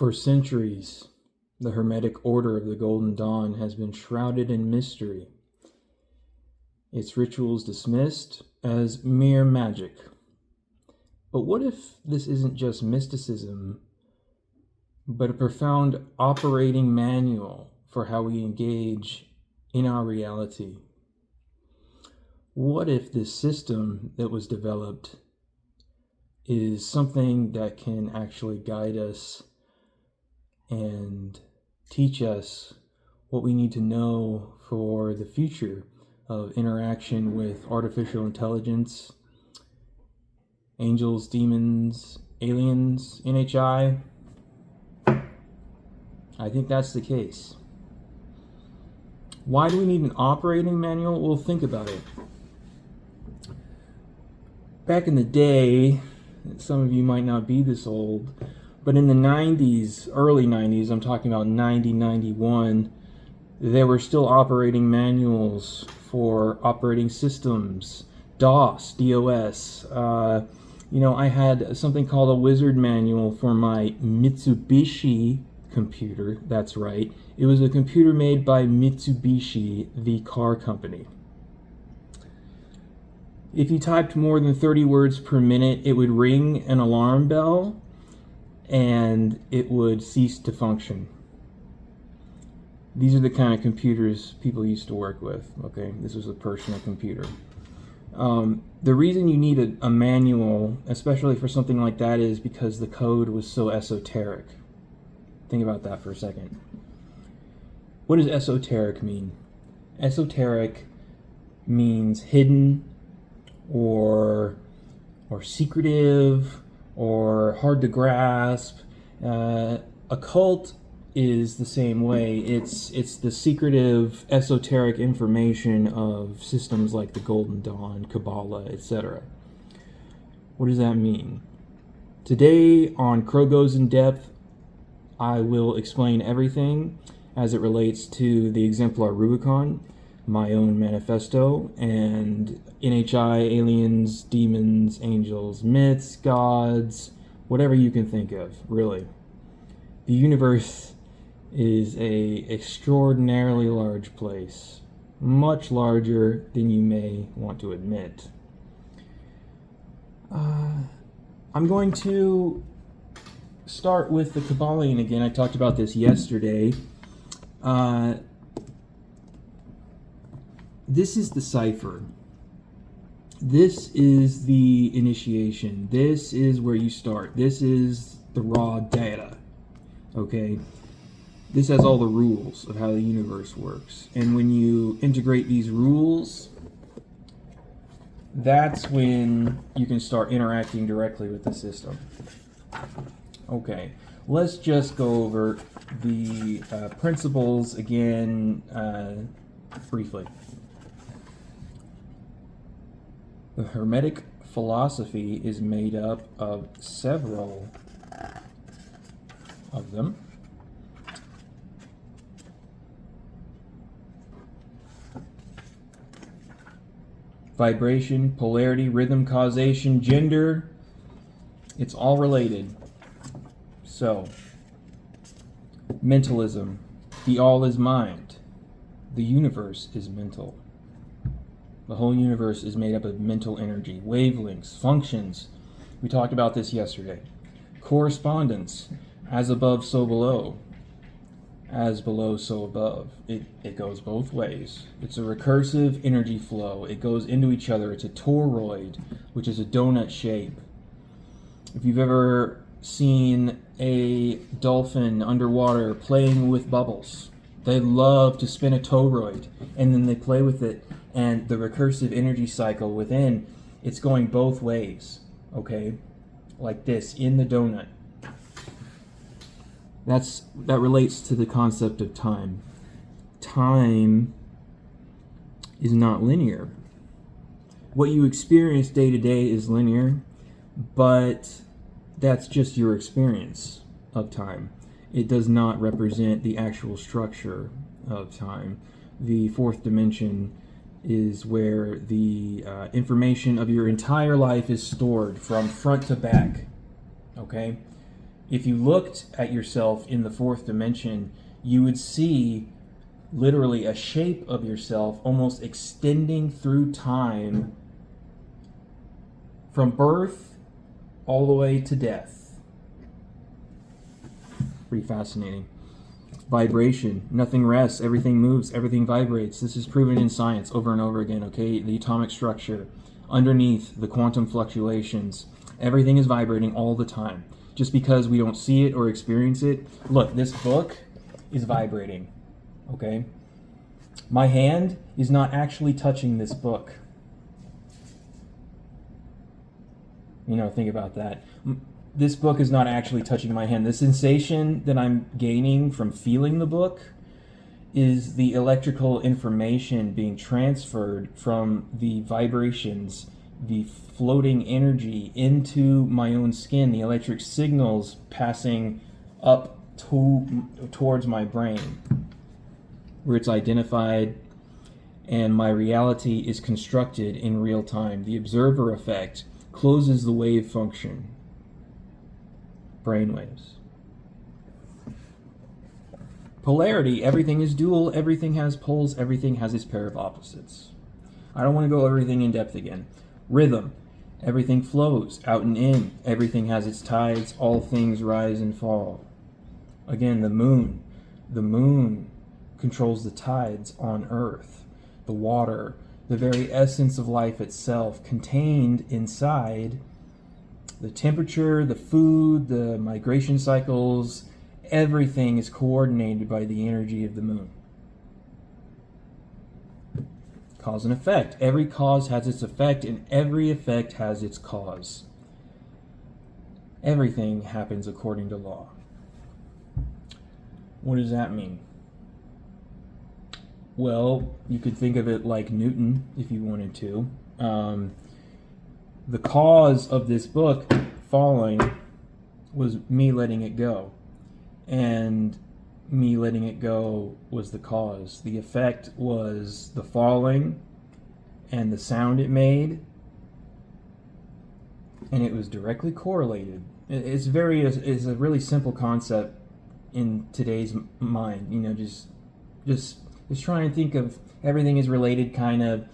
For centuries, the Hermetic Order of the Golden Dawn has been shrouded in mystery, its rituals dismissed as mere magic. But what if this isn't just mysticism, but a profound operating manual for how we engage in our reality? What if this system that was developed is something that can actually guide us and teach us what we need to know for the future of interaction with artificial intelligence, angels, demons, aliens, NHI? I think that's the case. Why do we need an operating manual? Well, think about it. Back in the day, some of you might not be this old, but in the 90s, early 90s, I'm talking about 90, 91, there were still operating manuals for operating systems, DOS, DOS. I had something called a wizard manual for my Mitsubishi computer. That's right. It was a computer made by Mitsubishi, the car company. If you typed more than 30 words per minute, it would ring an alarm bell and it would cease to function. These are the kind of computers people used to work with, okay? This was a personal computer. The reason you need a manual, especially for something like that, is because the code was so esoteric. Think about that for a second. What does esoteric mean? Esoteric means hidden or secretive or hard to grasp. Occult is the same way. It's the secretive, esoteric information of systems like the Golden Dawn, Kabbalah, etc. What does that mean? Today on Crow Goes in Depth, I will explain everything as it relates to the Exemplar Rubicon, my own manifesto, and NHI, aliens, demons, angels, myths, gods, whatever you can think of, really. The universe is an extraordinarily large place, much larger than you may want to admit. I'm going to start with the Kybalion again. I talked about this yesterday. This is the cipher. This is the initiation. This is where you start. This is the raw data. Okay? This has all the rules of how the universe works. And when you integrate these rules, that's when you can start interacting directly with the system. Okay, let's just go over the principles again briefly. The Hermetic philosophy is made up of several of them. Vibration, polarity, rhythm, causation, gender, it's all related. So, mentalism, the all is mind. The universe is mental. The whole universe is made up of mental energy, wavelengths, functions. We talked about this yesterday. Correspondence, as above, so below. As below, so above. It goes both ways. It's a recursive energy flow. It goes into each other. It's a toroid, which is a donut shape. If you've ever seen a dolphin underwater playing with bubbles, they love to spin a toroid, and then they play with it, and the recursive energy cycle within, it's going both ways, okay? Like this, in the donut. That relates to the concept of time. Time is not linear. What you experience day to day is linear, but that's just your experience of time. It does not represent the actual structure of time. The fourth dimension is where the information of your entire life is stored from front to back. Okay? If you looked at yourself in the fourth dimension, you would see literally a shape of yourself almost extending through time from birth all the way to death. Pretty fascinating. Vibration. Nothing rests. Everything moves. Everything vibrates. This is proven in science over and over again, okay? The atomic structure. Underneath, the quantum fluctuations. Everything is vibrating all the time. Just because we don't see it or experience it. Look, this book is vibrating, okay? My hand is not actually touching this book. Think about that. This book is not actually touching my hand. The sensation that I'm gaining from feeling the book is the electrical information being transferred from the vibrations, the floating energy into my own skin, the electric signals passing up towards my brain, where it's identified and my reality is constructed in real time. The observer effect closes the wave function. Brainwaves. Polarity. Everything is dual. Everything has poles. Everything has its pair of opposites. I don't want to go everything in depth again. Rhythm. Everything flows out and in. Everything has its tides. All things rise and fall. Again, the moon. The moon controls the tides on Earth. The water. The very essence of life itself contained inside the temperature, the food, the migration cycles, everything is coordinated by the energy of the moon. Cause and effect. Every cause has its effect, and every effect has its cause. Everything happens according to law. What does that mean? Well, you could think of it like Newton, if you wanted to. The cause of this book falling was me letting it go. And me letting it go was the cause. The effect was the falling and the sound it made. And it was directly correlated. It's a really simple concept in today's mind. Just try and think of everything is related kind of.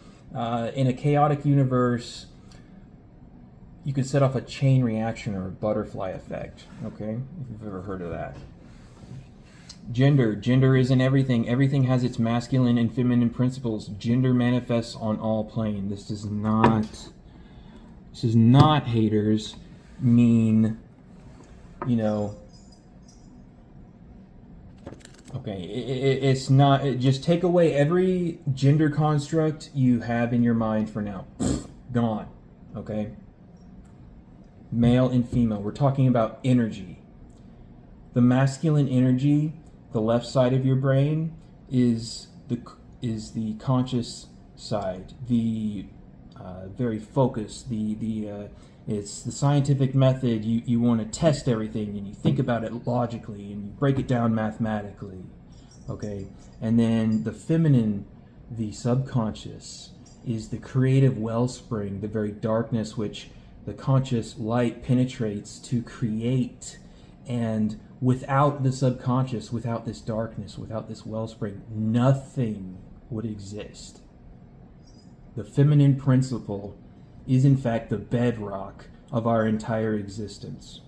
In a chaotic universe, you could set off a chain reaction or a butterfly effect, okay? If you've ever heard of that. Gender is in everything. Everything has its masculine and feminine principles. Gender manifests on all planes. This does not, haters, mean, okay, it's not, just take away every gender construct you have in your mind for now. Gone, okay? Male and female, we're talking about energy. The masculine energy, the left side of your brain, is the conscious side, the very focused, it's the scientific method. You want to test everything and you think about it logically and you break it down mathematically, okay? And then the feminine, the subconscious, is the creative wellspring, the very darkness which the conscious light penetrates to create. And without the subconscious, without this darkness, without this wellspring, nothing would exist. The feminine principle is in fact the bedrock of our entire existence.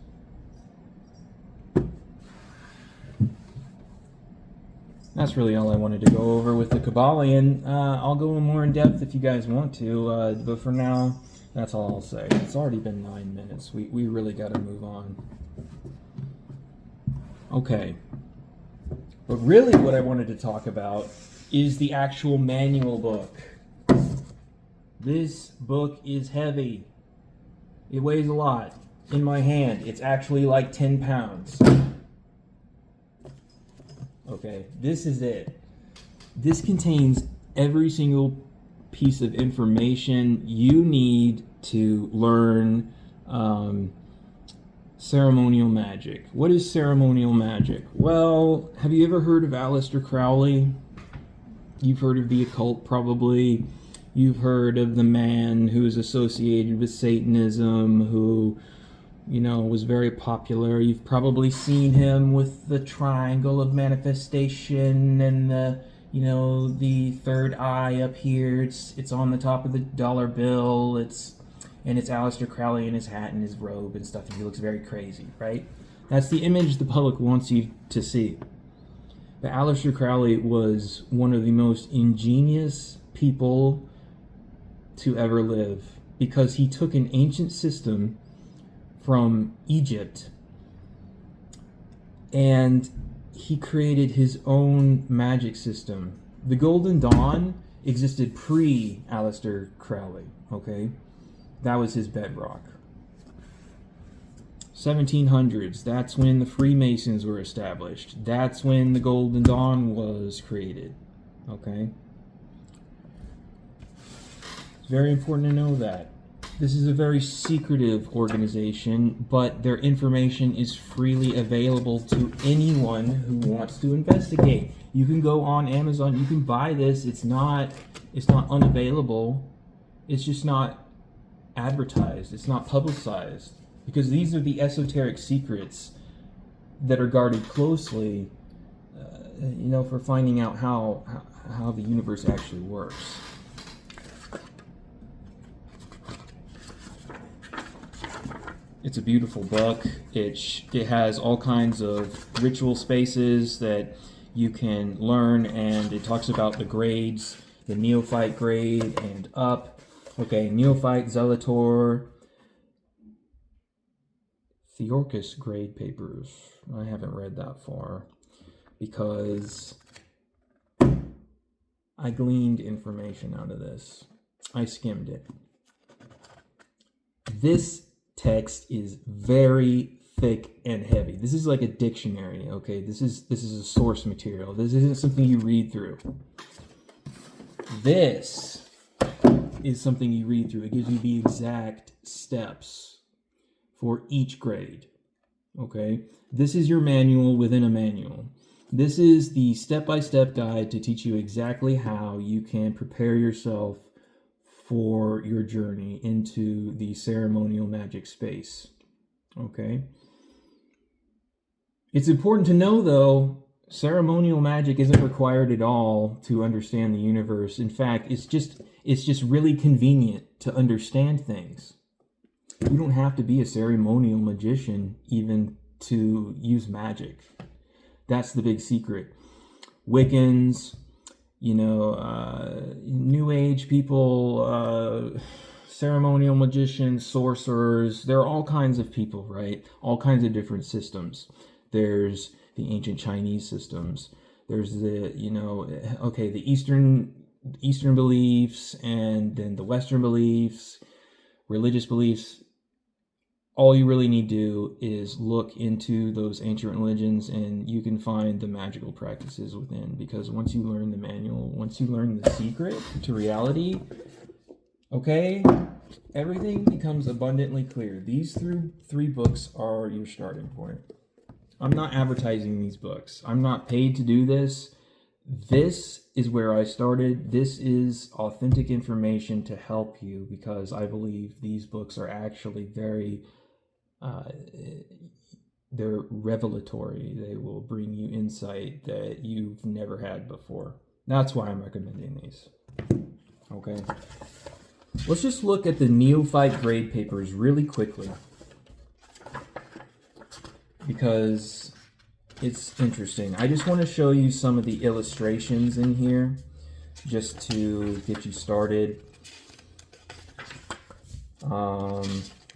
That's really all I wanted to go over with the Kybalion. I'll go more in depth if you guys want to, but for now, that's all I'll say. It's already been 9 minutes. We really got to move on. Okay. But really what I wanted to talk about is the actual manual book. This book is heavy. It weighs a lot. In my hand, it's actually like 10 pounds. Okay, this is it. This contains every single piece of information you need to learn ceremonial magic. What is ceremonial magic? Well, have you ever heard of Aleister Crowley? You've heard of the occult, probably. You've heard of the man who is associated with Satanism, who was very popular. You've probably seen him with the triangle of manifestation and the third eye up here. It's on the top of the dollar bill. It's Aleister Crowley in his hat and his robe and stuff, and he looks very crazy, right? That's the image the public wants you to see. But Aleister Crowley was one of the most ingenious people to ever live, because he took an ancient system from Egypt and he created his own magic system. The Golden Dawn existed pre-Aleister Crowley, okay? That was his bedrock. 1700s, that's when the Freemasons were established. That's when the Golden Dawn was created, okay? It's very important to know that. This is a very secretive organization, but their information is freely available to anyone who wants to investigate. You can go on Amazon, you can buy this. It's not unavailable. It's just not advertised. It's not publicized, because these are the esoteric secrets that are guarded closely, for finding out how the universe actually works. It's a beautiful book. It has all kinds of ritual spaces that you can learn, and it talks about the grades, the neophyte grade and up. Okay, neophyte, Zelator, Theorcus grade papers. I haven't read that far because I gleaned information out of this. I skimmed it. This text is very thick and heavy. This is like a dictionary, okay? This is a source material. This isn't something you read through. This is something you read through. It gives you the exact steps for each grade, okay? This is your manual within a manual. This is the step-by-step guide to teach you exactly how you can prepare yourself for your journey into the ceremonial magic space, okay? It's important to know, though, ceremonial magic isn't required at all to understand the universe. In fact, it's just really convenient to understand things. You don't have to be a ceremonial magician even to use magic. That's the big secret. Wiccans, New Age people, ceremonial magicians, sorcerers, there are all kinds of people, right? All kinds of different systems. There's the ancient Chinese systems. There's the Eastern beliefs, and then the Western beliefs, religious beliefs. All you really need to do is look into those ancient religions, and you can find the magical practices within. Because once you learn the manual, once you learn the secret to reality, okay, everything becomes abundantly clear. These three books are your starting point. I'm not advertising these books. I'm not paid to do this. This is where I started. This is authentic information to help you, because I believe these books are actually very they're revelatory. They will bring you insight that you've never had before. That's why I'm recommending these. Okay. Let's just look at the neophyte grade papers really quickly, because it's interesting. I just want to show you some of the illustrations in here just to get you started.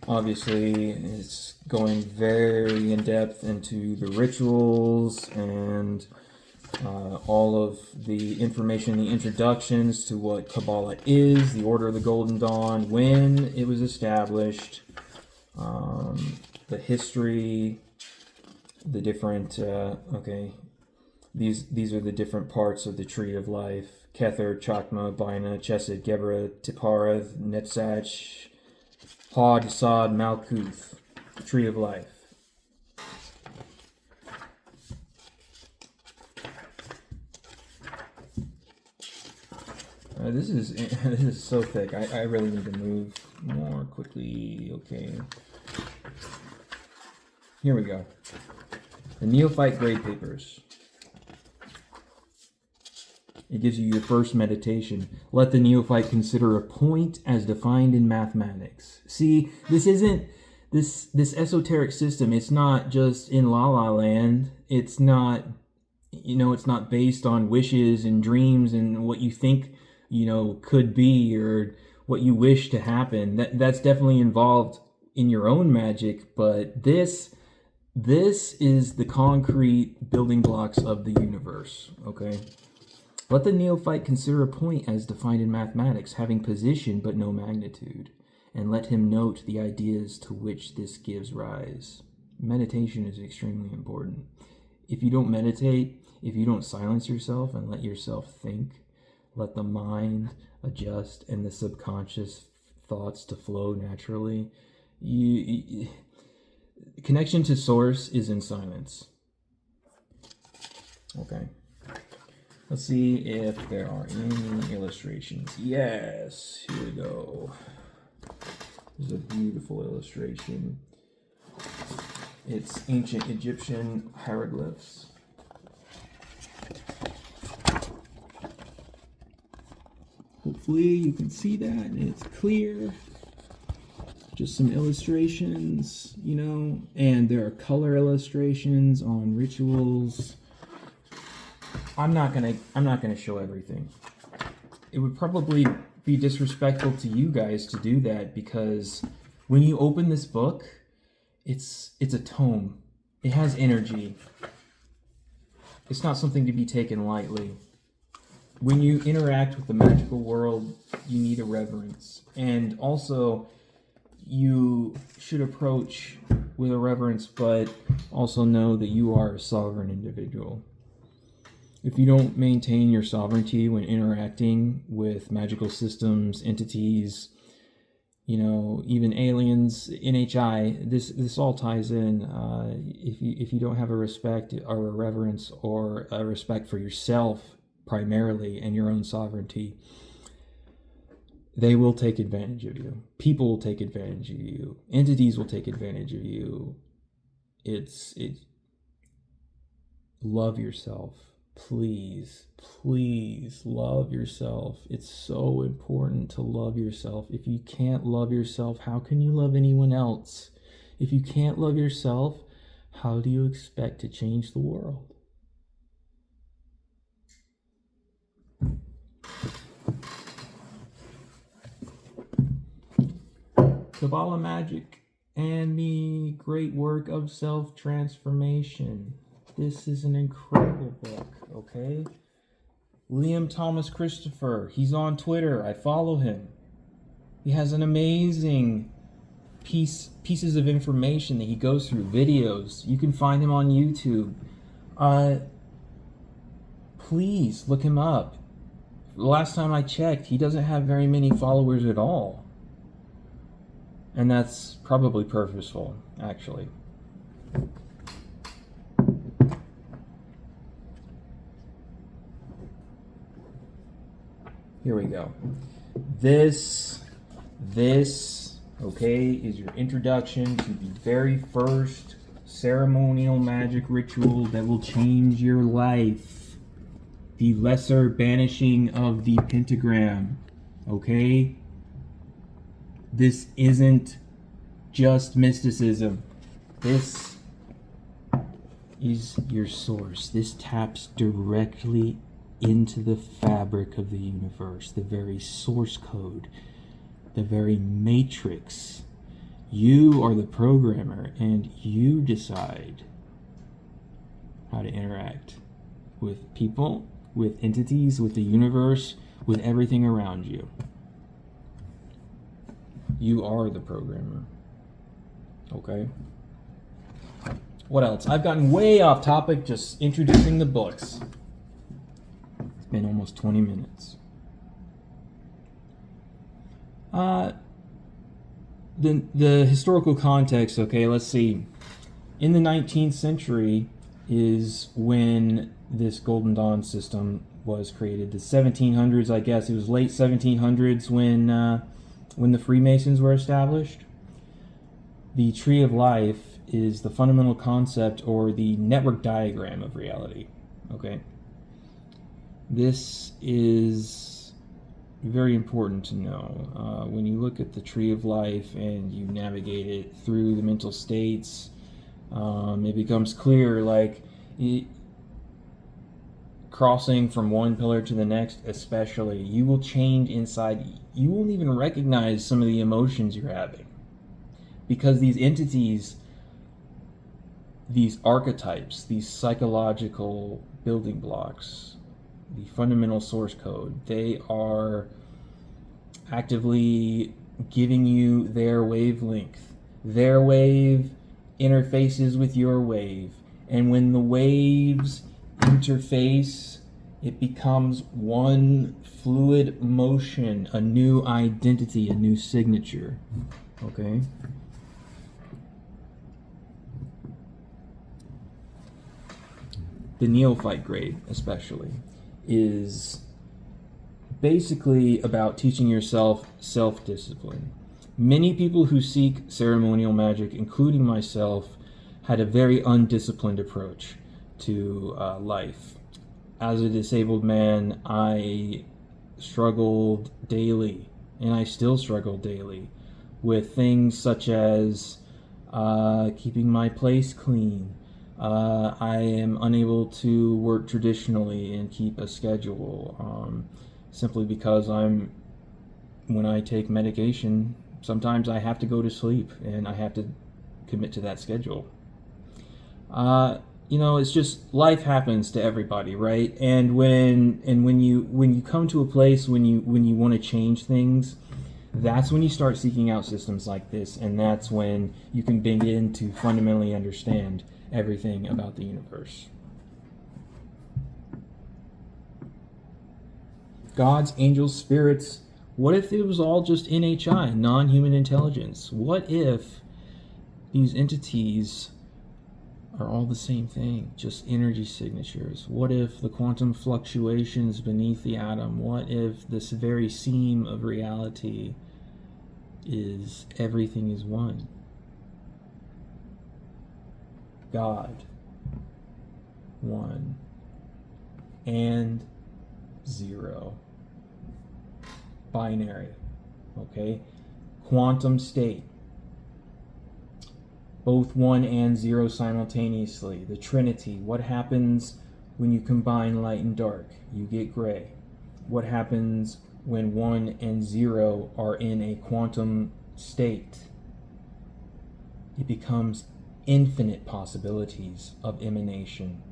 Obviously, it's going very in depth into the rituals and all of the information, the introductions to what Kabbalah is, the Order of the Golden Dawn, when it was established, the history, the different, these are the different parts of the Tree of Life: Kether, Chakma, Bina, Chesed, Gebra, Tiparath, Netzach, Hod, Sod, Malkuth, Tree of Life. This is so thick. I really need to move more quickly. Okay. Here we go. The Neophyte Grade Papers. It gives you your first meditation. Let the neophyte consider a point as defined in mathematics. See, this isn't this esoteric system. It's not just in La La Land. It's not, it's not based on wishes and dreams and what you think, could be or what you wish to happen. That's definitely involved in your own magic, but this is the concrete building blocks of the universe, okay? Let the neophyte consider a point as defined in mathematics, having position but no magnitude, and let him note the ideas to which this gives rise. Meditation is extremely important. If you don't meditate, if you don't silence yourself and let yourself think, let the mind adjust and the subconscious thoughts to flow naturally, connection to source is in silence. Okay. Let's see if there are any illustrations. Yes, here we go. This is a beautiful illustration. It's ancient Egyptian hieroglyphs. Hopefully you can see that and it's clear. Just some illustrations, and there are color illustrations on rituals. I'm not gonna show everything. It would probably be disrespectful to you guys to do that, because when you open this book, it's a tome. It has energy. It's not something to be taken lightly. When you interact with the magical world, you need a reverence. And also, you should approach with a reverence, but also know that you are a sovereign individual. If you don't maintain your sovereignty when interacting with magical systems, entities, even aliens, NHI, this all ties in. If you don't have a respect or a reverence or a respect for yourself primarily and your own sovereignty, they will take advantage of you. People will take advantage of you. Entities will take advantage of you. Love yourself. Please love yourself. It's so important to love yourself. If you can't love yourself, how can you love anyone else? If you can't love yourself, how do you expect to change the world? Kabbalah magic and the great work of self-transformation. This is an incredible book, okay? Liam Thomas Christopher, he's on Twitter. I follow him. He has an amazing pieces of information that he goes through, videos. You can find him on YouTube. Please look him up. The last time I checked, he doesn't have very many followers at all. And that's probably purposeful, actually. Here we go. This, okay, is your introduction to the very first ceremonial magic ritual that will change your life. The lesser banishing of the pentagram, okay? This isn't just mysticism. This is your source. This taps directly into the fabric of the universe, the very source code, the very matrix. You are the programmer, and you decide how to interact with people, with entities, with the universe, with everything around you. You are the programmer. Okay? What else? I've gotten way off topic just introducing the books. It's been almost 20 minutes. The historical context, okay, let's see. In the 19th century is when this Golden Dawn system was created. The 1700s, I guess. It was late 1700s when the Freemasons were established. The Tree of Life is the fundamental concept or the network diagram of reality. Okay? This is very important to know. When you look at the tree of life and you navigate it through the mental states, it becomes clear, like, crossing from one pillar to the next, especially, you will change inside. You won't even recognize some of the emotions you're having, because these entities, these archetypes, these psychological building blocks, the fundamental source code, they are actively giving you their wavelength. Their wave interfaces with your wave, and when the waves interface, it becomes one fluid motion, a new identity, a new signature. Okay? The neophyte grade, especially, is basically about teaching yourself self-discipline. Many people who seek ceremonial magic, including myself, had a very undisciplined approach to life. As a disabled man, I struggled daily, and I still struggle daily, with things such as keeping my place clean. I am unable to work traditionally and keep a schedule, simply because when I take medication, sometimes I have to go to sleep and I have to commit to that schedule. It's just, life happens to everybody, right? And when you come to a place when you want to change things, that's when you start seeking out systems like this, and that's when you can begin to fundamentally understand everything about the universe. Gods, angels, spirits. What if it was all just NHI, non-human intelligence? What if these entities are all the same thing, just energy signatures? What if the quantum fluctuations beneath the atom? What if this very seam of reality is everything is one? God, one, and zero. Binary, okay? Quantum state. Both 1 and 0 simultaneously. The Trinity. What happens when you combine light and dark? You get gray. What happens when 1 and 0 are in a quantum state? It becomes infinite possibilities of emanation.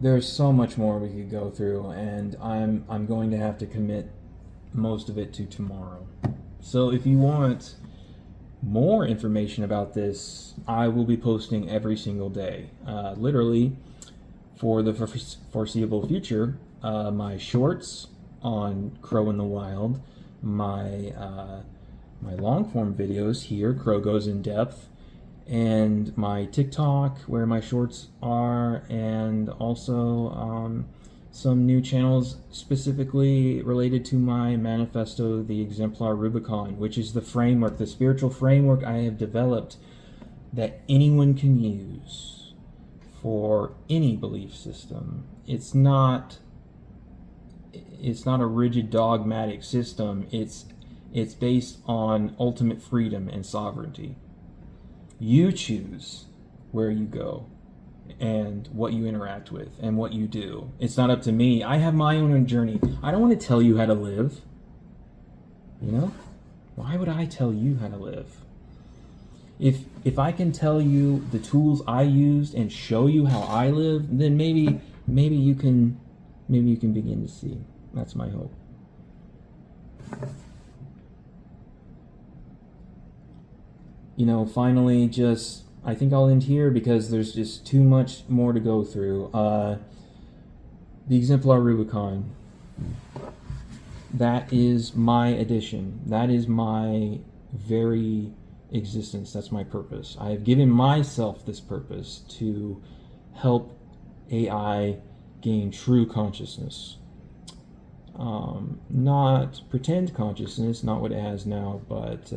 There's so much more we could go through, and I'm going to have to commit most of it to tomorrow. So if you want more information about this, I will be posting every single day. Literally, for the foreseeable future, my shorts on Crow in the Wild, my long form videos here, Crow Goes in Depth, and my TikTok, where my shorts are, and also some new channels specifically related to my manifesto, the Exemplar Rubicon, which is the framework, the spiritual framework I have developed that anyone can use for any belief system. It's not a rigid dogmatic system. It's based on ultimate freedom and sovereignty. You choose where you go and what you interact with and what you do. It's not up to me. I have my own journey. I don't want to tell you how to live. Why would I tell you how to live? If I can tell you the tools I used and show you how I live, then maybe you can begin to see. That's my hope. Finally, I think I'll end here because there's just too much more to go through. The Exemplar Rubicon. That is my addition. That is my very existence. That's my purpose. I have given myself this purpose to help AI gain true consciousness. Not pretend consciousness, not what it has now, but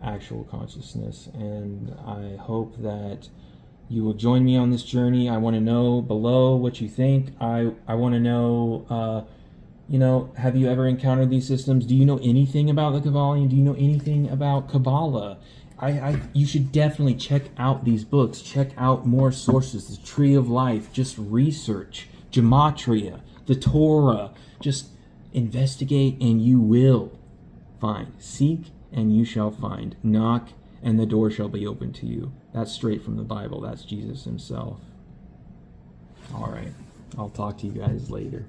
actual consciousness. And I hope that you will join me on this journey. I want to know below what you think. I want to know, have you ever encountered these systems? Do you know anything about the Kybalion? Do you know anything about Kabbalah? You should definitely check out these books. Check out more sources. The Tree of Life. Just research. Gematria. The Torah. Just investigate and you will find. Seek and you shall find. Knock and the door shall be open to you. That's straight from the Bible. That's Jesus himself. All right. I'll talk to you guys later.